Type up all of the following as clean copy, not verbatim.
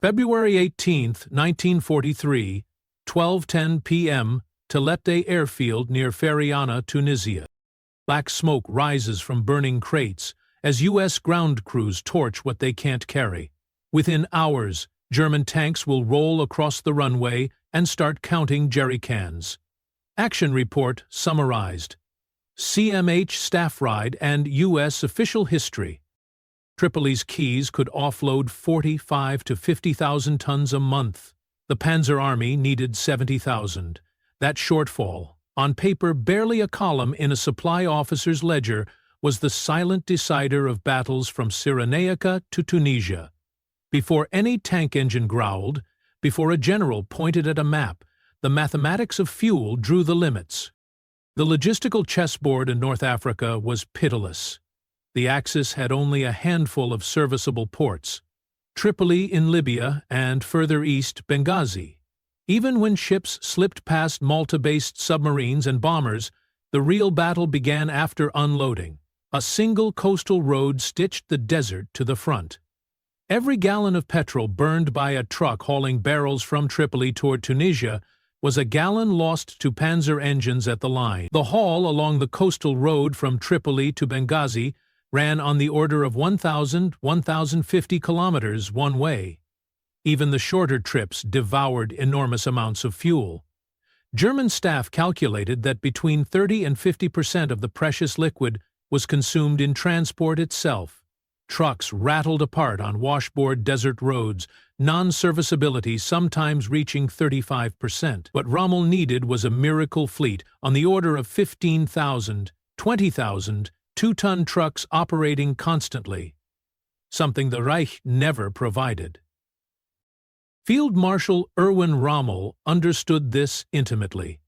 February 18, 1943, 12:10 p.m., Telete airfield near Feriana, Tunisia. Black smoke rises from burning crates as U.S. ground crews torch what they can't carry. Within hours, German tanks will roll across the runway and start counting jerry cans. Action report summarized. CMH staff ride and U.S. official history. Tripoli's quays could offload 45 to 50,000 tons a month. The Panzer Army needed 70,000. That shortfall, on paper barely a column in a supply officer's ledger, was the silent decider of battles from Cyrenaica to Tunisia. Before any tank engine growled, before a general pointed at a map, the mathematics of fuel drew the limits. The logistical chessboard in North Africa was pitiless. The Axis had only a handful of serviceable ports: Tripoli in Libya and, further east, Benghazi. Even when ships slipped past Malta-based submarines and bombers, the real battle began after unloading. A single coastal road stitched the desert to the front. Every gallon of petrol burned by a truck hauling barrels from Tripoli toward Tunisia was a gallon lost to Panzer engines at the line. The haul along the coastal road from Tripoli to Benghazi ran on the order of 1,050 kilometers one way. Even the shorter trips devoured enormous amounts of fuel. German staff calculated that between 30 and 50% of the precious liquid was consumed in transport itself. Trucks rattled apart on washboard desert roads, non-serviceability sometimes reaching 35%. What Rommel needed was a miracle fleet on the order of 15,000, 20,000, two-ton trucks operating constantly, something the Reich never provided. Field Marshal Erwin Rommel understood this intimately.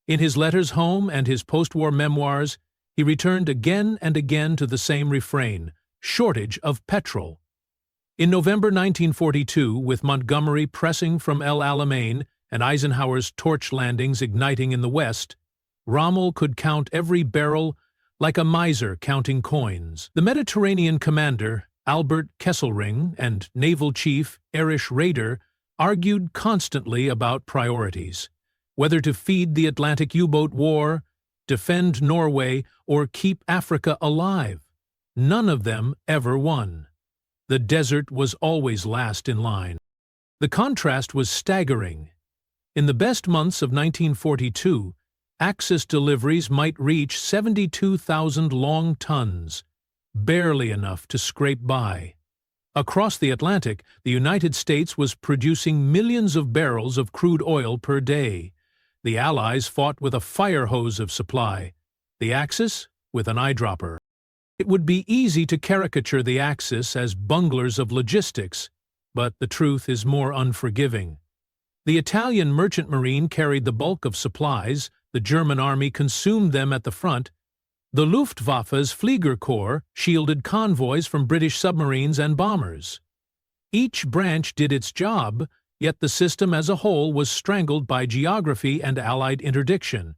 In his letters home and his post-war memoirs, he returned again and again to the same refrain: shortage of petrol. In November 1942, with Montgomery pressing from El Alamein and Eisenhower's torch landings igniting in the west, Rommel could count every barrel like a miser counting coins. The Mediterranean commander, Albert Kesselring, and naval chief, Erich Raeder, argued constantly about priorities, whether to feed the Atlantic U-boat war, defend Norway, or keep Africa alive. None of them ever won. The desert was always last in line. The contrast was staggering. In the best months of 1942, Axis deliveries might reach 72,000 long tons, barely enough to scrape by. Across the Atlantic, the United States was producing millions of barrels of crude oil per day. The Allies fought with a fire hose of supply, the Axis with an eyedropper. It would be easy to caricature the Axis as bunglers of logistics, but the truth is more unforgiving. The Italian merchant marine carried the bulk of supplies, the German army consumed them at the front, the Luftwaffe's Flieger Corps shielded convoys from British submarines and bombers. Each branch did its job, yet the system as a whole was strangled by geography and Allied interdiction.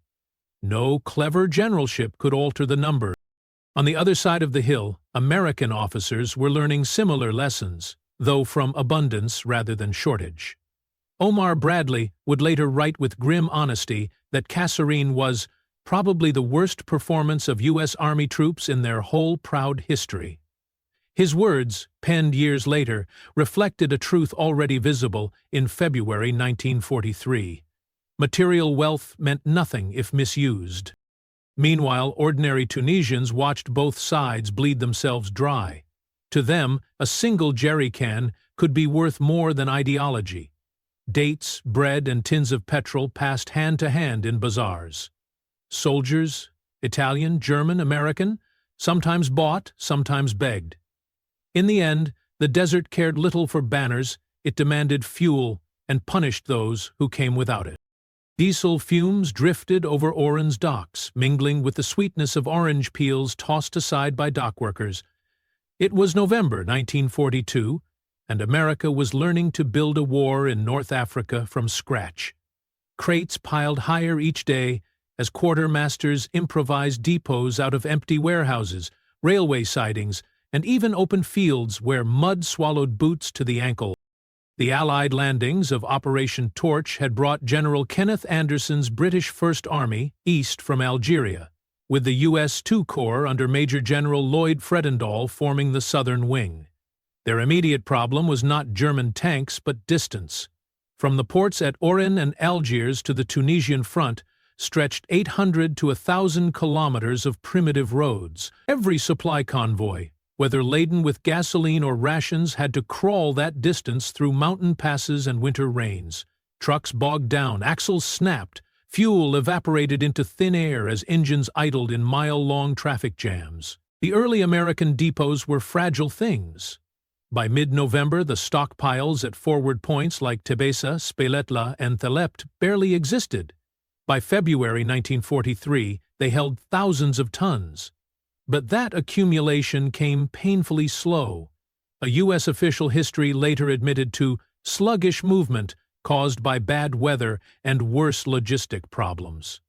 No clever generalship could alter the numbers. On the other side of the hill, American officers were learning similar lessons, though from abundance rather than shortage. Omar Bradley would later write with grim honesty that Kasserine was probably the worst performance of U.S. Army troops in their whole proud history. His words, penned years later, reflected a truth already visible in February 1943. Material wealth meant nothing if misused. Meanwhile, ordinary Tunisians watched both sides bleed themselves dry. To them, a single jerry can could be worth more than ideology. Dates, bread, and tins of petrol passed hand to hand in bazaars. Soldiers, Italian, German, American, sometimes bought, sometimes begged. In the end, the desert cared little for banners, it demanded fuel and punished those who came without it. Diesel fumes drifted over Oran's docks, mingling with the sweetness of orange peels tossed aside by dock workers. It was November 1942, and America was learning to build a war in North Africa from scratch. Crates piled higher each day as quartermasters improvised depots out of empty warehouses, railway sidings, and even open fields where mud swallowed boots to the ankle. The Allied landings of Operation Torch had brought General Kenneth Anderson's British First Army east from Algeria, with the U.S. II Corps under Major General Lloyd Fredendall forming the southern wing. Their immediate problem was not German tanks but distance. From the ports at Oran and Algiers to the Tunisian front stretched 800 to 1,000 kilometers of primitive roads. Every supply convoy, whether laden with gasoline or rations, had to crawl that distance through mountain passes and winter rains. Trucks bogged down, axles snapped, fuel evaporated into thin air as engines idled in mile-long traffic jams. The early American depots were fragile things. By mid-November, the stockpiles at forward points like Tebessa, Speletta, and Thelept barely existed. By February 1943, they held thousands of tons. But that accumulation came painfully slow. A U.S. official history later admitted to sluggish movement caused by bad weather and worse logistic problems.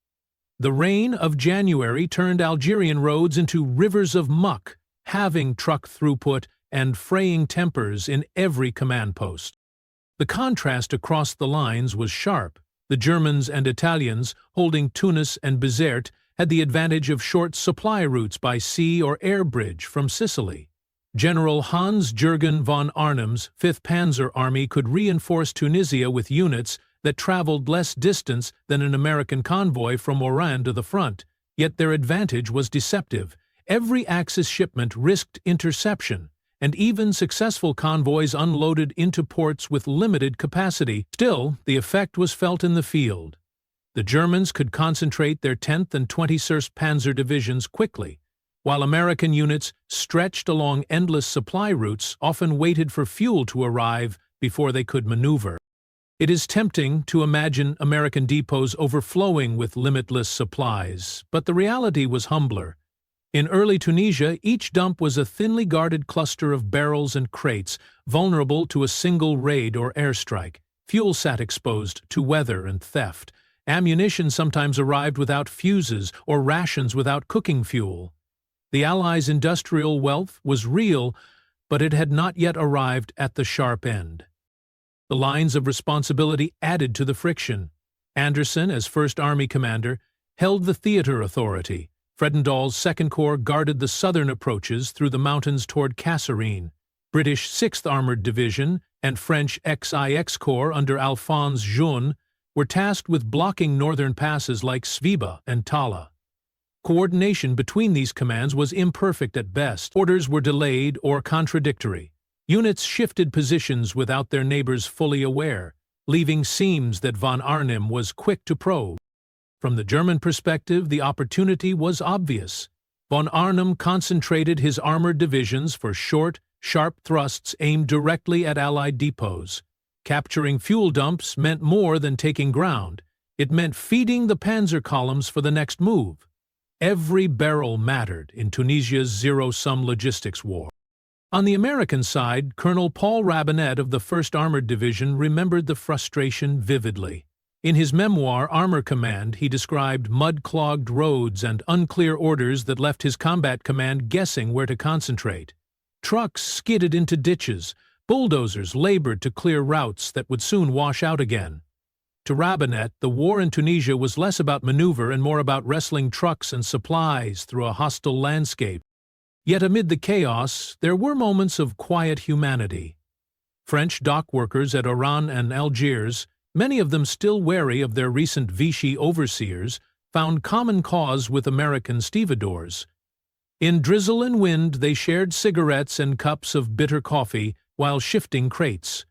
The rain of January turned Algerian roads into rivers of muck, halving truck throughput and fraying tempers in every command post. The contrast across the lines was sharp. The Germans and Italians, holding Tunis and Bizerte, had the advantage of short supply routes by sea or air bridge from Sicily. General Hans-Jürgen von Arnim's 5th Panzer Army could reinforce Tunisia with units that traveled less distance than an American convoy from Oran to the front, yet their advantage was deceptive. Every Axis shipment risked interception, and even successful convoys unloaded into ports with limited capacity. Still, the effect was felt in the field. The Germans could concentrate their 10th and 21st Panzer divisions quickly, while American units, stretched along endless supply routes, often waited for fuel to arrive before they could maneuver. It is tempting to imagine American depots overflowing with limitless supplies, but the reality was humbler. In early Tunisia, each dump was a thinly guarded cluster of barrels and crates, vulnerable to a single raid or airstrike. Fuel sat exposed to weather and theft. Ammunition sometimes arrived without fuses or rations without cooking fuel. The Allies' industrial wealth was real, but it had not yet arrived at the sharp end. The lines of responsibility added to the friction. Anderson, as First Army commander, held the theater authority. Fredendall's Second Corps guarded the southern approaches through the mountains toward Kasserine. British 6th Armored Division and French XIX Corps under Alphonse Juin were tasked with blocking northern passes like Sviba and Tala. Coordination between these commands was imperfect at best. Orders were delayed or contradictory. Units shifted positions without their neighbors fully aware, leaving seams that von Arnim was quick to probe. From the German perspective, the opportunity was obvious. Von Arnim concentrated his armored divisions for short, sharp thrusts aimed directly at Allied depots. Capturing fuel dumps meant more than taking ground. It meant feeding the panzer columns for the next move. Every barrel mattered in Tunisia's zero-sum logistics war. On the American side, Colonel Paul Rabinet of the 1st Armored Division remembered the frustration vividly. In his memoir, Armor Command, he described mud-clogged roads and unclear orders that left his combat command guessing where to concentrate. Trucks skidded into ditches. Bulldozers labored to clear routes that would soon wash out again. To Rabinet, the war in Tunisia was less about maneuver and more about wrestling trucks and supplies through a hostile landscape. Yet amid the chaos, there were moments of quiet humanity. French dock workers at Oran and Algiers, many of them still wary of their recent Vichy overseers, found common cause with American stevedores. In drizzle and wind, they shared cigarettes and cups of bitter coffee while shifting crates.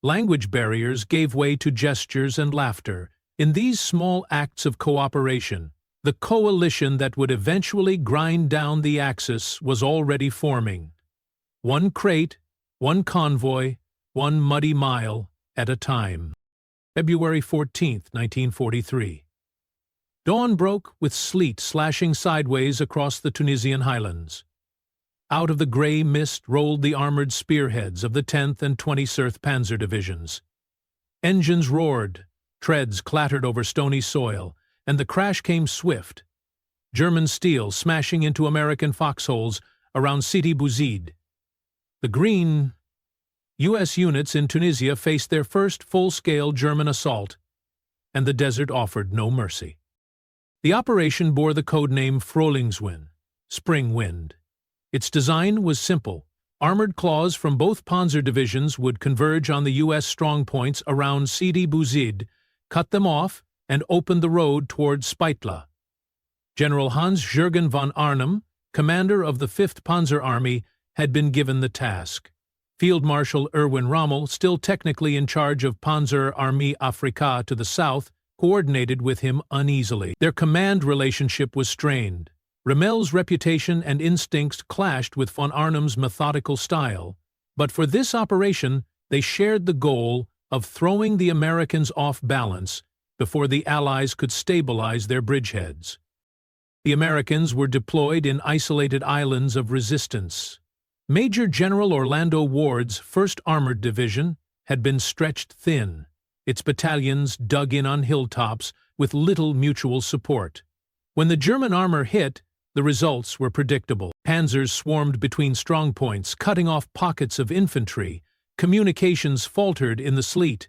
Language barriers gave way to gestures and laughter. In these small acts of cooperation, the coalition that would eventually grind down the Axis was already forming. One crate, one convoy, one muddy mile at a time. February 14, 1943. Dawn broke with sleet slashing sideways across the Tunisian highlands. Out of the gray mist rolled the armored spearheads of the 10th and 23rd Panzer Divisions. Engines roared, treads clattered over stony soil, and the crash came swift. German steel smashing into American foxholes around Sidi Bouzid. The green U.S. units in Tunisia faced their first full-scale German assault, and the desert offered no mercy. The operation bore the codename Frühlingswind, Spring Wind. Its design was simple. Armored claws from both panzer divisions would converge on the U.S. strongpoints around Sidi Bouzid, cut them off, and open the road toward Spitla. General Hans-Jürgen von Arnim, commander of the 5th Panzer Army, had been given the task. Field Marshal Erwin Rommel, still technically in charge of Panzer Armee Afrika to the south, coordinated with him uneasily. Their command relationship was strained. Rommel's reputation and instincts clashed with von Arnim's methodical style, but for this operation they shared the goal of throwing the Americans off balance before the Allies could stabilize their bridgeheads. The Americans were deployed in isolated islands of resistance. Major General Orlando Ward's 1st Armored Division had been stretched thin, its battalions dug in on hilltops with little mutual support. When the German armor hit, the results were predictable. Panzers swarmed between strongpoints, cutting off pockets of infantry. Communications faltered in the sleet.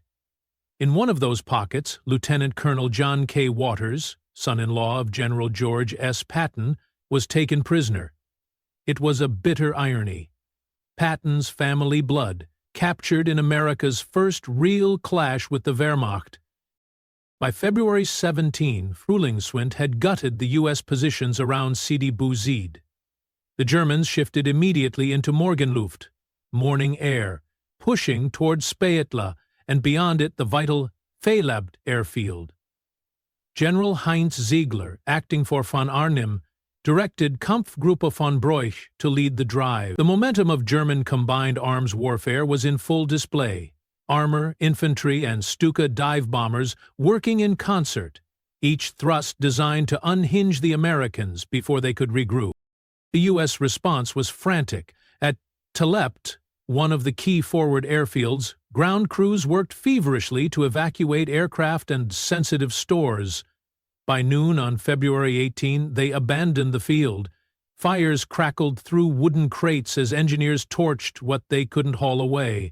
In one of those pockets, Lieutenant Colonel John K. Waters, son-in-law of General George S. Patton, was taken prisoner. It was a bitter irony. Patton's family blood, captured in America's first real clash with the Wehrmacht. By February 17, Frühlingswind had gutted the U.S. positions around Sidi Bouzid. The Germans shifted immediately into Morgenluft, morning air, pushing toward Spitla and beyond it the vital Fehlabt airfield. General Heinz Ziegler, acting for von Arnim, directed Kampfgruppe von Broich to lead the drive. The momentum of German combined arms warfare was in full display. Armor, infantry, and Stuka dive bombers working in concert, each thrust designed to unhinge the Americans before they could regroup. The U.S. response was frantic. At Telept, one of the key forward airfields, ground crews worked feverishly to evacuate aircraft and sensitive stores. By noon on February 18, they abandoned the field. Fires crackled through wooden crates as engineers torched what they couldn't haul away.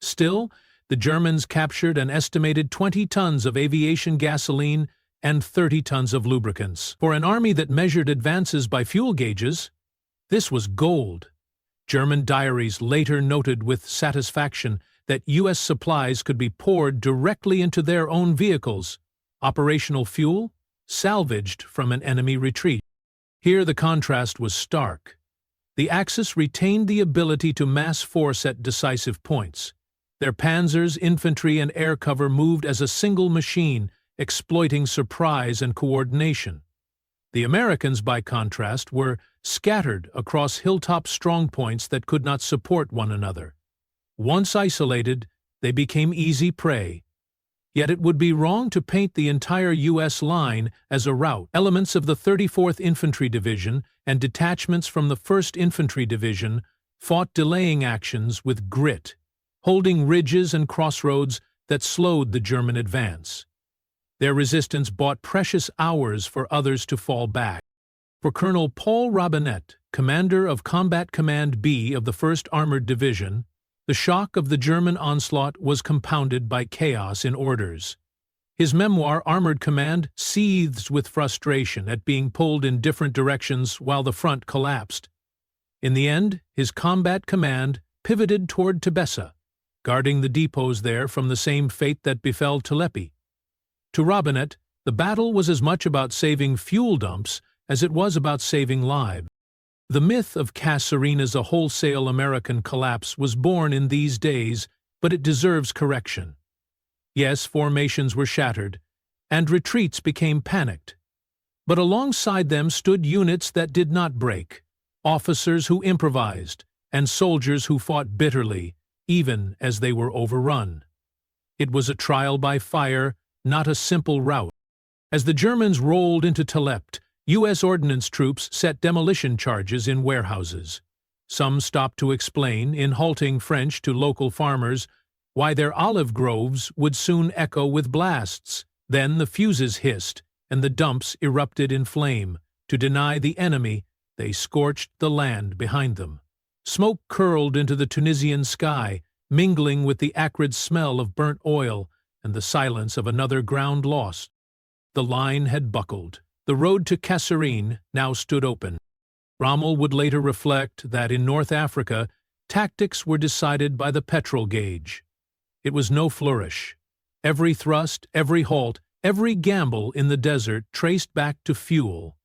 Still, the Germans captured an estimated 20 tons of aviation gasoline and 30 tons of lubricants. For an army that measured advances by fuel gauges, this was gold. German diaries later noted with satisfaction that U.S. supplies could be poured directly into their own vehicles. Operational fuel salvaged from an enemy retreat. Here the contrast was stark. The Axis retained the ability to mass force at decisive points. Their panzers, infantry, and air cover moved as a single machine, exploiting surprise and coordination. The Americans, by contrast, were scattered across hilltop strongpoints that could not support one another. Once isolated, they became easy prey. Yet it would be wrong to paint the entire U.S. line as a rout. Elements of the 34th Infantry Division and detachments from the 1st Infantry Division fought delaying actions with grit, holding ridges and crossroads that slowed the German advance. Their resistance bought precious hours for others to fall back. For Colonel Paul Robinette, commander of Combat Command B of the 1st Armored Division, the shock of the German onslaught was compounded by chaos in orders. His memoir, Armored Command, seethes with frustration at being pulled in different directions while the front collapsed. In the end, his Combat Command pivoted toward Tebessa, guarding the depots there from the same fate that befell Telepi. To Robinette, the battle was as much about saving fuel dumps as it was about saving lives. The myth of Kasserine a wholesale American collapse was born in these days, but it deserves correction. Yes, formations were shattered, and retreats became panicked. But alongside them stood units that did not break, officers who improvised, and soldiers who fought bitterly, even as they were overrun. It was a trial by fire, not a simple rout. As the Germans rolled into Telept, U.S. ordnance troops set demolition charges in warehouses. Some stopped to explain, in halting French to local farmers, why their olive groves would soon echo with blasts. Then the fuses hissed, and the dumps erupted in flame. To deny the enemy, they scorched the land behind them. Smoke curled into the Tunisian sky, mingling with the acrid smell of burnt oil and the silence of another ground lost. The line had buckled. The road to Kasserine now stood open. Rommel would later reflect that in North Africa, tactics were decided by the petrol gauge. It was no flourish. Every thrust, every halt, every gamble in the desert traced back to fuel.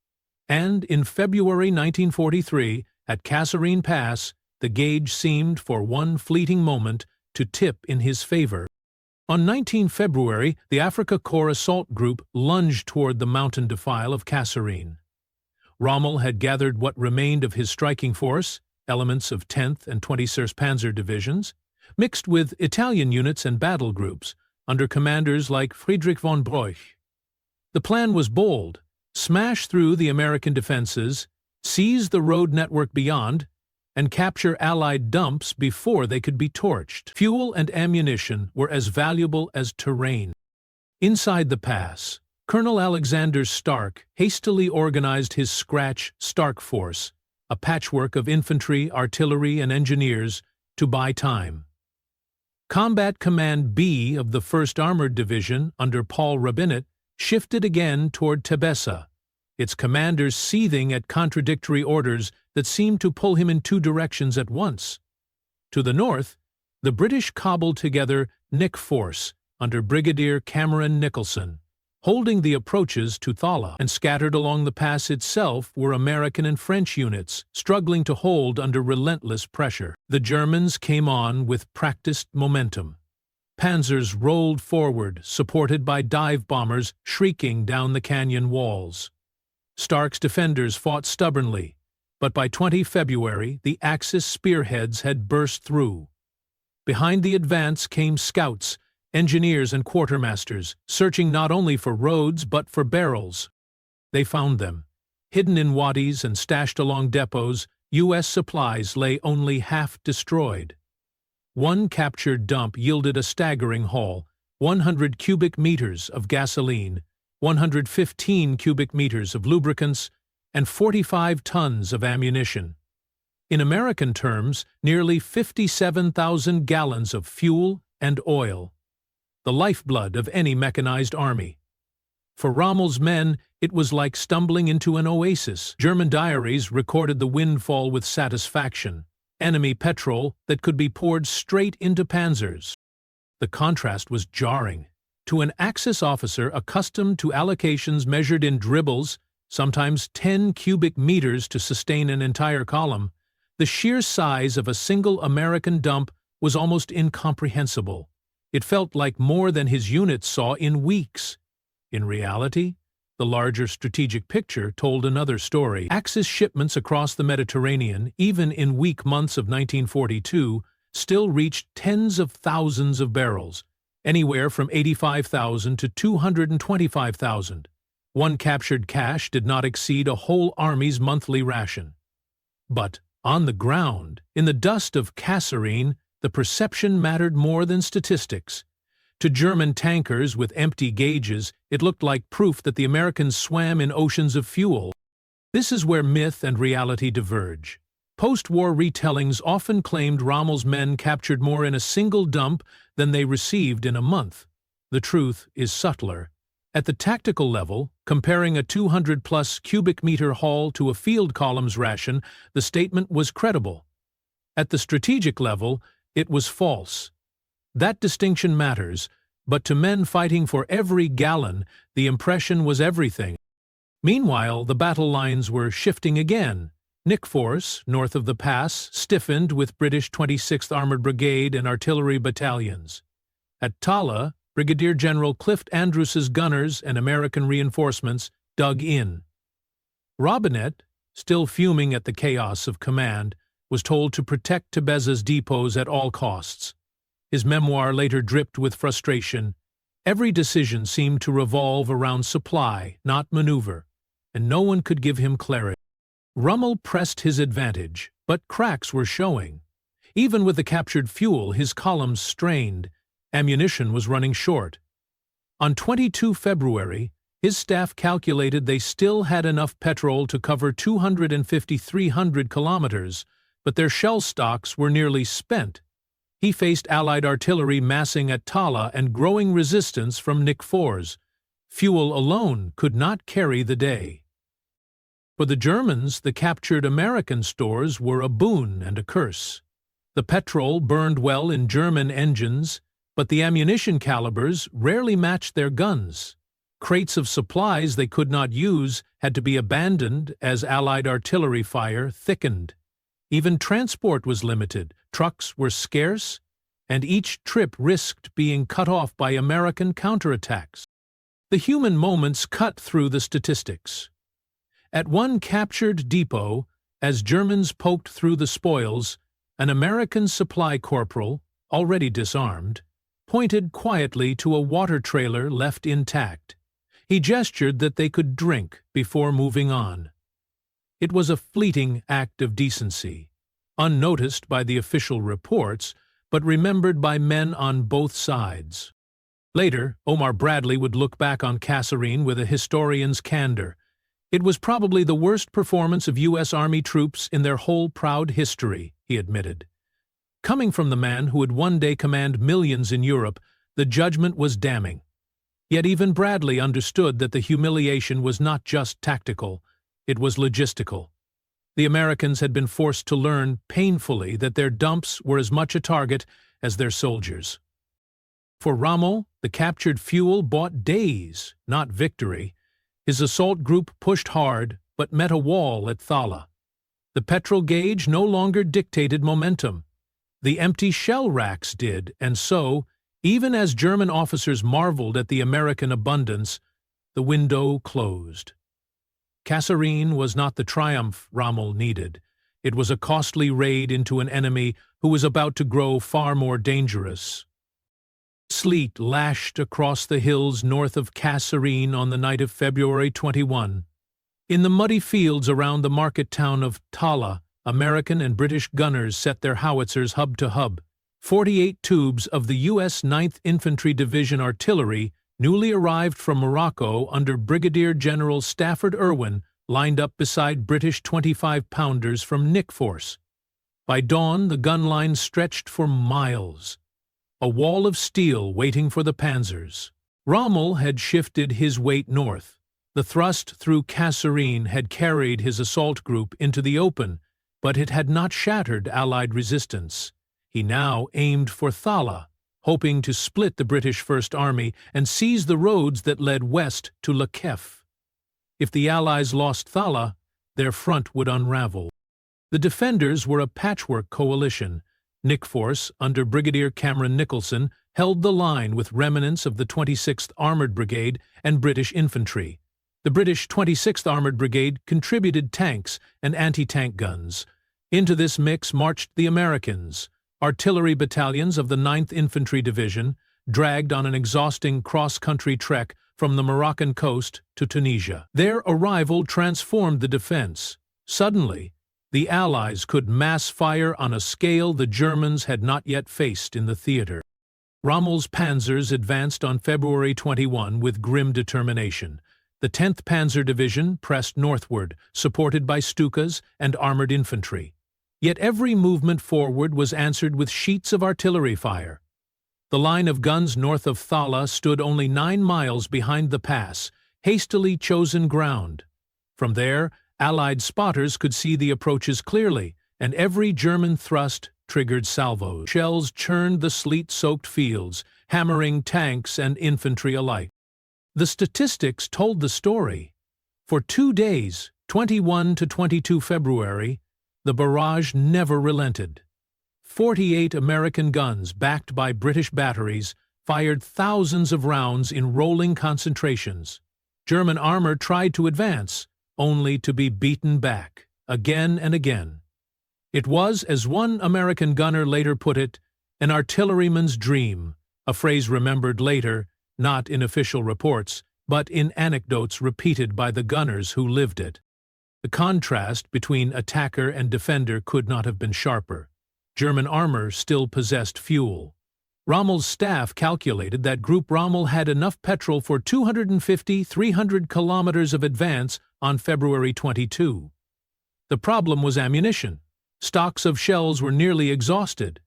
And in February 1943, at Kasserine Pass, the gauge seemed for one fleeting moment to tip in his favor. On 19 February, the Afrika Korps assault group lunged toward the mountain defile of Kasserine. Rommel had gathered what remained of his striking force, elements of 10th and 21st Panzer divisions, mixed with Italian units and battle groups, under commanders like Friedrich von Broich. The plan was bold: smash through the American defenses, seize the road network beyond, and capture Allied dumps before they could be torched. Fuel and ammunition were as valuable as terrain. Inside the pass, Colonel Alexander Stark hastily organized his Scratch Stark Force, a patchwork of infantry, artillery, and engineers, to buy time. Combat Command B of the 1st Armored Division, under Paul Rabinet, shifted again toward Tebessa, its commanders seething at contradictory orders that seemed to pull him in two directions at once. To the north, the British cobbled together Nick Force, under Brigadier Cameron Nicholson, holding the approaches to Thala, and scattered along the pass itself were American and French units, struggling to hold under relentless pressure. The Germans came on with practiced momentum. Panzers rolled forward, supported by dive bombers shrieking down the canyon walls. Stark's defenders fought stubbornly, but by 20 February the Axis spearheads had burst through. Behind the advance came scouts, engineers and quartermasters, searching not only for roads but for barrels. They found them. Hidden in wadis and stashed along depots, U.S. supplies lay only half destroyed. One captured dump yielded a staggering haul: 100 cubic meters of gasoline, 115 cubic meters of lubricants, and 45 tons of ammunition. In American terms, nearly 57,000 gallons of fuel and oil, the lifeblood of any mechanized army. For Rommel's men, it was like stumbling into an oasis. German diaries recorded the windfall with satisfaction: enemy petrol that could be poured straight into panzers. The contrast was jarring. To an Axis officer accustomed to allocations measured in dribbles, sometimes 10 cubic meters to sustain an entire column, the sheer size of a single American dump was almost incomprehensible. It felt like more than his units saw in weeks. In reality, the larger strategic picture told another story. Axis shipments across the Mediterranean, even in weak months of 1942, still reached tens of thousands of barrels, anywhere from 85,000 to 225,000. One captured cache did not exceed a whole army's monthly ration. But on the ground, in the dust of Kasserine, the perception mattered more than statistics. To German tankers with empty gauges, it looked like proof that the Americans swam in oceans of fuel. This is where myth and reality diverge. Post-war retellings often claimed Rommel's men captured more in a single dump than they received in a month. The truth is subtler. At the tactical level, comparing a 200-plus cubic meter haul to a field column's ration, the statement was credible. At the strategic level, it was false. That distinction matters, but to men fighting for every gallon, the impression was everything. Meanwhile, the battle lines were shifting again. Nick Force, north of the pass, stiffened with British 26th Armored Brigade and artillery battalions. At Thala, Brigadier General Clift Andrews's gunners and American reinforcements dug in. Rabinet, still fuming at the chaos of command, was told to protect Tebessa's depots at all costs. His memoir later dripped with frustration. Every decision seemed to revolve around supply, not maneuver, and no one could give him clarity. Rommel pressed his advantage, but cracks were showing. Even with the captured fuel, his columns strained. Ammunition was running short. On 22 February, his staff calculated they still had enough petrol to cover 250–300 kilometers, but their shell stocks were nearly spent. He faced Allied artillery massing at Tala and growing resistance from Nick-4s. Fuel alone could not carry the day. For the Germans, the captured American stores were a boon and a curse. The petrol burned well in German engines, but the ammunition calibers rarely matched their guns. Crates of supplies they could not use had to be abandoned as Allied artillery fire thickened. Even transport was limited, trucks were scarce, and each trip risked being cut off by American counterattacks. The human moments cut through the statistics. At one captured depot, as Germans poked through the spoils, an American supply corporal, already disarmed, pointed quietly to a water trailer left intact. He gestured that they could drink before moving on. It was a fleeting act of decency, unnoticed by the official reports, but remembered by men on both sides. Later, Omar Bradley would look back on Kasserine with a historian's candor. It was probably the worst performance of U.S. Army troops in their whole proud history, he admitted. Coming from the man who would one day command millions in Europe, the judgment was damning. Yet even Bradley understood that the humiliation was not just tactical, it was logistical. The Americans had been forced to learn painfully that their dumps were as much a target as their soldiers. For Rommel, the captured fuel bought days, not victory. His assault group pushed hard, but met a wall at Thala. The petrol gauge no longer dictated momentum. The empty shell racks did, and so, even as German officers marveled at the American abundance, the window closed. Kasserine was not the triumph Rommel needed. It was a costly raid into an enemy who was about to grow far more dangerous. Sleet lashed across the hills north of Kasserine on the night of February 21. In the muddy fields around the market town of Thala, American and British gunners set their howitzers hub to hub. 48 tubes of the U.S. 9th Infantry Division artillery, newly arrived from Morocco under Brigadier General Stafford Irwin, lined up beside British 25-pounders from Nick-Force. By dawn, the gun line stretched for miles, a wall of steel waiting for the panzers. Rommel had shifted his weight north. The thrust through Kasserine had carried his assault group into the open, but it had not shattered Allied resistance. He now aimed for Thala, hoping to split the British First Army and seize the roads that led west to Le Kef. If the Allies lost Thala, their front would unravel. The defenders were a patchwork coalition. Nick-Force, under Brigadier Cameron Nicholson, held the line with remnants of the 26th Armoured Brigade and British infantry. The British 26th Armoured Brigade contributed tanks and anti-tank guns. Into this mix marched the Americans, artillery battalions of the 9th Infantry Division, dragged on an exhausting cross-country trek from the Moroccan coast to Tunisia. Their arrival transformed the defense. Suddenly, the Allies could mass fire on a scale the Germans had not yet faced in the theater. Rommel's panzers advanced on February 21 with grim determination. The 10th Panzer Division pressed northward, supported by Stukas and armored infantry. Yet every movement forward was answered with sheets of artillery fire. The line of guns north of Thala stood only 9 miles behind the pass, hastily chosen ground. From there, Allied spotters could see the approaches clearly, and every German thrust triggered salvos. Shells churned the sleet-soaked fields, hammering tanks and infantry alike. The statistics told the story. For 2 days, 21 to 22 February, the barrage never relented. 48 American guns, backed by British batteries, fired thousands of rounds in rolling concentrations. German armor tried to advance, only to be beaten back, again and again. It was, as one American gunner later put it, an artilleryman's dream, a phrase remembered later, not in official reports, but in anecdotes repeated by the gunners who lived it. The contrast between attacker and defender could not have been sharper. German armor still possessed fuel. Rommel's staff calculated that Group Rommel had enough petrol for 250-300 kilometers of advance on February 22. The problem was ammunition. Stocks of shells were nearly exhausted.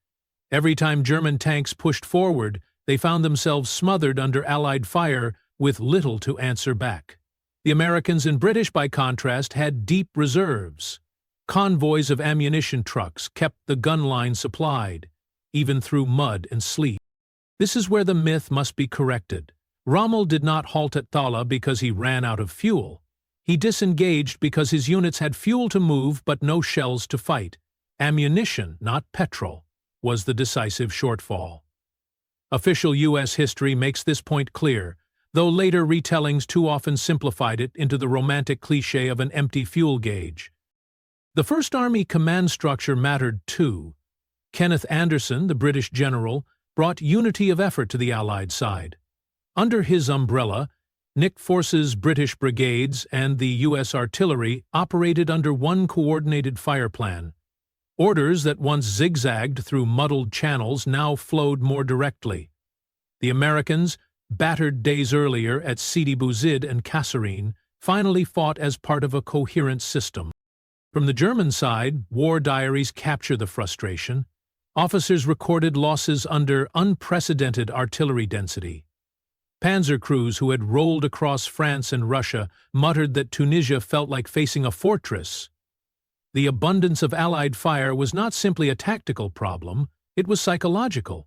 Every time German tanks pushed forward, they found themselves smothered under Allied fire with little to answer back. The Americans and British, by contrast, had deep reserves. Convoys of ammunition trucks kept the gun line supplied, even through mud and sleet. This is where the myth must be corrected. Rommel did not halt at Thala because he ran out of fuel. He disengaged because his units had fuel to move but no shells to fight. Ammunition, not petrol, was the decisive shortfall. Official U.S. history makes this point clear, though later retellings too often simplified it into the romantic cliché of an empty fuel gauge. The First Army command structure mattered too. Kenneth Anderson, the British general, brought unity of effort to the Allied side. Under his umbrella, Nick Force's British brigades and the U.S. artillery operated under one coordinated fire plan. Orders that once zigzagged through muddled channels now flowed more directly. The Americans, battered days earlier at Sidi Bouzid and Kasserine, finally fought as part of a coherent system. From the German side, war diaries capture the frustration. Officers recorded losses under unprecedented artillery density. Panzer crews who had rolled across France and Russia muttered that Tunisia felt like facing a fortress. The abundance of Allied fire was not simply a tactical problem, it was psychological.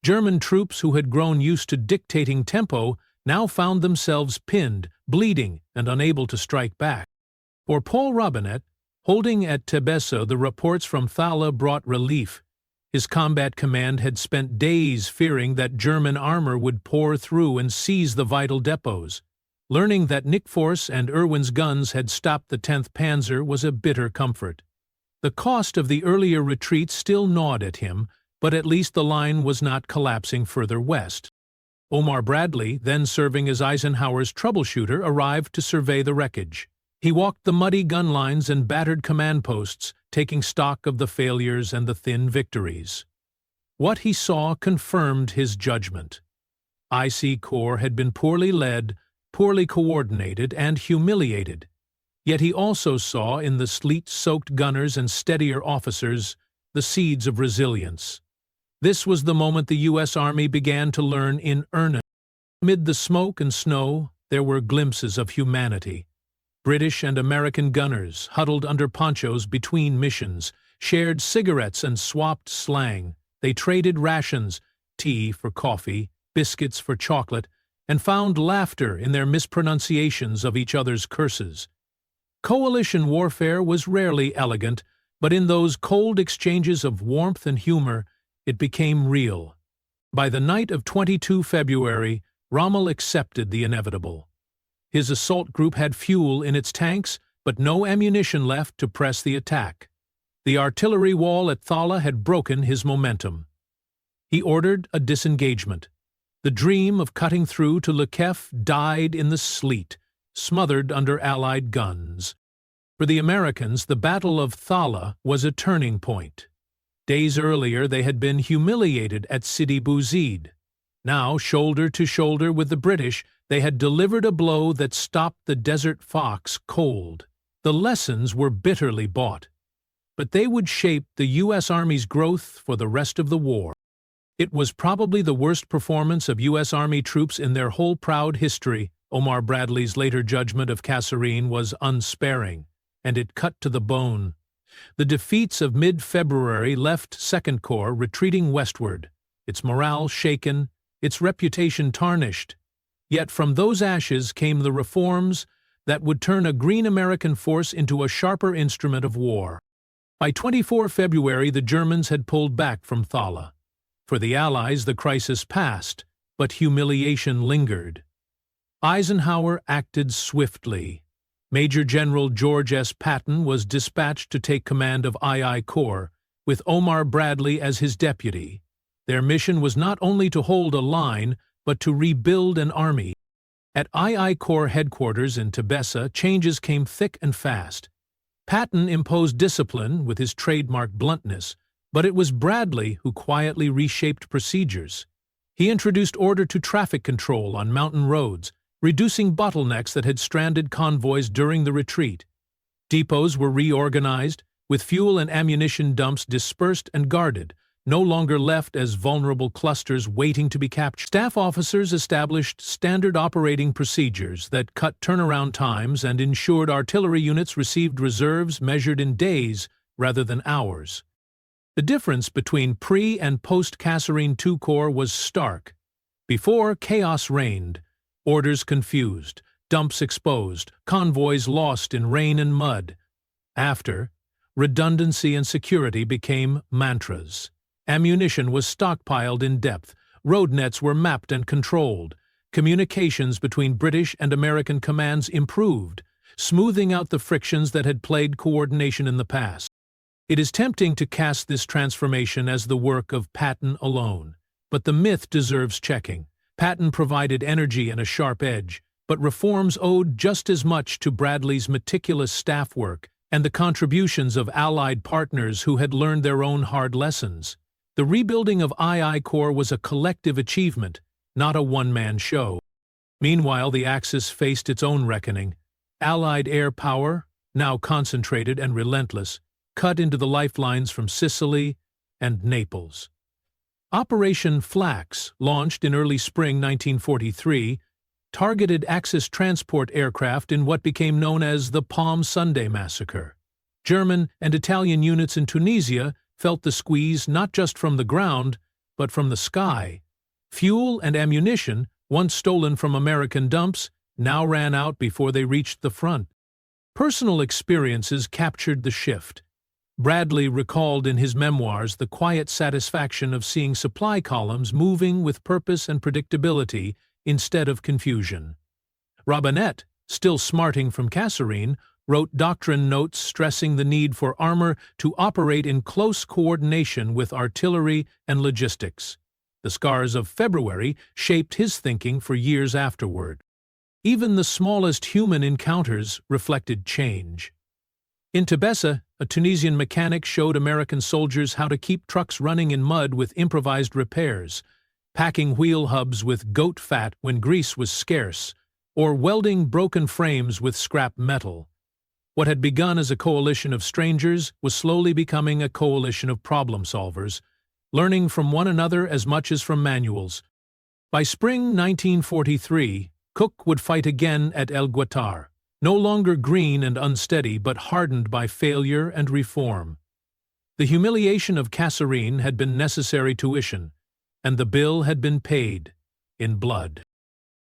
German troops who had grown used to dictating tempo now found themselves pinned, bleeding, and unable to strike back. For Paul Robinet, holding at Tebessa, the reports from Thala brought relief. His combat command had spent days fearing that German armor would pour through and seize the vital depots. Learning that Nick Force and Irwin's guns had stopped the 10th Panzer was a bitter comfort. The cost of the earlier retreat still gnawed at him, but at least the line was not collapsing further west. Omar Bradley, then serving as Eisenhower's troubleshooter, arrived to survey the wreckage. He walked the muddy gun lines and battered command posts, taking stock of the failures and the thin victories. What he saw confirmed his judgment. IC Corps had been poorly led, poorly coordinated, and humiliated. Yet he also saw in the sleet-soaked gunners and steadier officers the seeds of resilience. This was the moment the U.S. Army began to learn in earnest. Amid the smoke and snow, there were glimpses of humanity. British and American gunners, huddled under ponchos between missions, shared cigarettes and swapped slang. They traded rations, tea for coffee, biscuits for chocolate, and found laughter in their mispronunciations of each other's curses. Coalition warfare was rarely elegant, but in those cold exchanges of warmth and humor, it became real. By the night of 22 February, Rommel accepted the inevitable. His assault group had fuel in its tanks, but no ammunition left to press the attack. The artillery wall at Thala had broken his momentum. He ordered a disengagement. The dream of cutting through to Le Kef died in the sleet, smothered under Allied guns. For the Americans, the Battle of Thala was a turning point. Days earlier, they had been humiliated at Sidi Bouzid. Now, shoulder to shoulder with the British, they had delivered a blow that stopped the Desert Fox cold. The lessons were bitterly bought, but they would shape the U.S. Army's growth for the rest of the war. It was probably the worst performance of U.S. Army troops in their whole proud history. Omar Bradley's later judgment of Kasserine was unsparing, and it cut to the bone. The defeats of mid-February left Second Corps retreating westward, its morale shaken, its reputation tarnished. Yet from those ashes came the reforms that would turn a green American force into a sharper instrument of war. By 24 February, the Germans had pulled back from Thala. For the Allies, the crisis passed, but humiliation lingered. Eisenhower acted swiftly. Major General George S. Patton was dispatched to take command of II Corps, with Omar Bradley as his deputy. Their mission was not only to hold a line, but to rebuild an army. At II Corps headquarters in Tebessa, changes came thick and fast. Patton imposed discipline with his trademark bluntness, but it was Bradley who quietly reshaped procedures. He introduced order to traffic control on mountain roads, reducing bottlenecks that had stranded convoys during the retreat. Depots were reorganized, with fuel and ammunition dumps dispersed and guarded, no longer left as vulnerable clusters waiting to be captured. Staff officers established standard operating procedures that cut turnaround times and ensured artillery units received reserves measured in days rather than hours. The difference between pre- and post-Kasserine II Corps was stark. Before, chaos reigned, orders confused, dumps exposed, convoys lost in rain and mud. After, redundancy and security became mantras. Ammunition was stockpiled in depth, road nets were mapped and controlled, communications between British and American commands improved, smoothing out the frictions that had plagued coordination in the past. It is tempting to cast this transformation as the work of Patton alone, but the myth deserves checking. Patton provided energy and a sharp edge, but reforms owed just as much to Bradley's meticulous staff work and the contributions of Allied partners who had learned their own hard lessons. The rebuilding of II Corps was a collective achievement, not a one-man show. Meanwhile, the Axis faced its own reckoning. Allied air power, now concentrated and relentless, cut into the lifelines from Sicily and Naples. Operation Flax, launched in early spring 1943, targeted Axis transport aircraft in what became known as the Palm Sunday Massacre. German and Italian units in Tunisia felt the squeeze not just from the ground, but from the sky. Fuel and ammunition, once stolen from American dumps, now ran out before they reached the front. Personal experiences captured the shift. Bradley recalled in his memoirs the quiet satisfaction of seeing supply columns moving with purpose and predictability instead of confusion. Robinette, still smarting from Kasserine, wrote doctrine notes stressing the need for armor to operate in close coordination with artillery and logistics. The scars of February shaped his thinking for years afterward. Even the smallest human encounters reflected change. In Tebessa, a Tunisian mechanic showed American soldiers how to keep trucks running in mud with improvised repairs, packing wheel hubs with goat fat when grease was scarce, or welding broken frames with scrap metal. What had begun as a coalition of strangers was slowly becoming a coalition of problem solvers, learning from one another as much as from manuals. By spring 1943, Cook would fight again at El Guatar, no longer green and unsteady but hardened by failure and reform. The humiliation of Kasserine had been necessary tuition, and the bill had been paid in blood.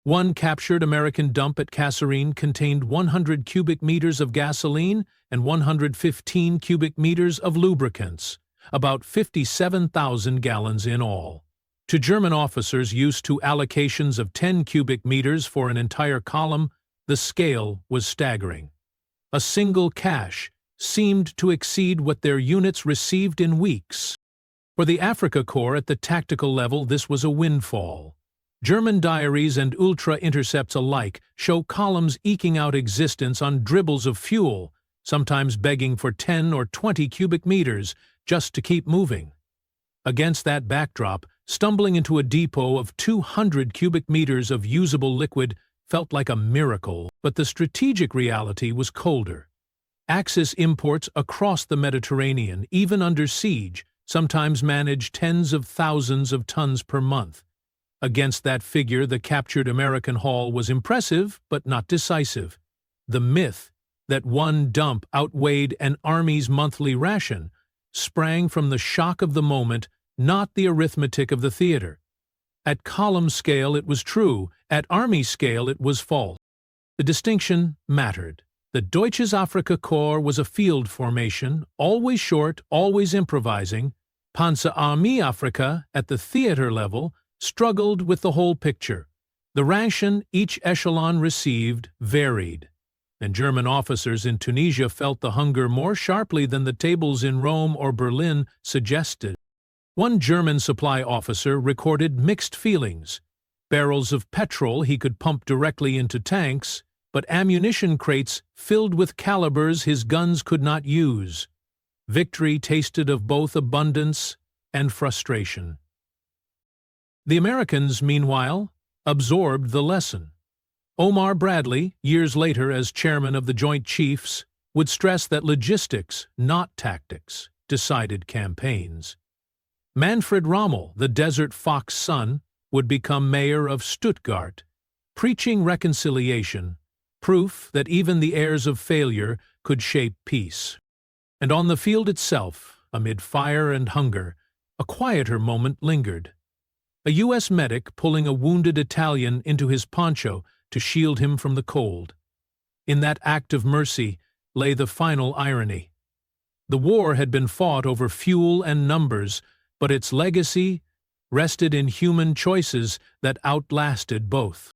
One captured American dump at Kasserine contained 100 cubic meters of gasoline and 115 cubic meters of lubricants, about 57,000 gallons in all. To German officers used to allocations of 10 cubic meters for an entire column, the scale was staggering. A single cache seemed to exceed what their units received in weeks. For the Afrika Korps at the tactical level, this was a windfall. German diaries and ultra-intercepts alike show columns eking out existence on dribbles of fuel, sometimes begging for 10 or 20 cubic meters just to keep moving. Against that backdrop, stumbling into a depot of 200 cubic meters of usable liquid felt like a miracle, but the strategic reality was colder. Axis imports across the Mediterranean, even under siege, sometimes managed tens of thousands of tons per month. Against that figure, the captured American haul was impressive, but not decisive. The myth that one dump outweighed an army's monthly ration sprang from the shock of the moment, not the arithmetic of the theater. At column scale it was true, at army scale it was false. The distinction mattered. The Deutsches Afrika Korps was a field formation, always short, always improvising. Panzerarmee Afrika, at the theater level, struggled with the whole picture. The ration each echelon received varied, and German officers in Tunisia felt the hunger more sharply than the tables in Rome or Berlin suggested. One German supply officer recorded mixed feelings. Barrels of petrol he could pump directly into tanks, but ammunition crates filled with calibers his guns could not use. Victory tasted of both abundance and frustration. The Americans, meanwhile, absorbed the lesson. Omar Bradley, years later as chairman of the Joint Chiefs, would stress that logistics, not tactics, decided campaigns. Manfred Rommel, the Desert Fox son, would become mayor of Stuttgart, preaching reconciliation, proof that even the heirs of failure could shape peace. And on the field itself, amid fire and hunger, a quieter moment lingered. A U.S. medic pulling a wounded Italian into his poncho to shield him from the cold. In that act of mercy lay the final irony. The war had been fought over fuel and numbers, but its legacy rested in human choices that outlasted both.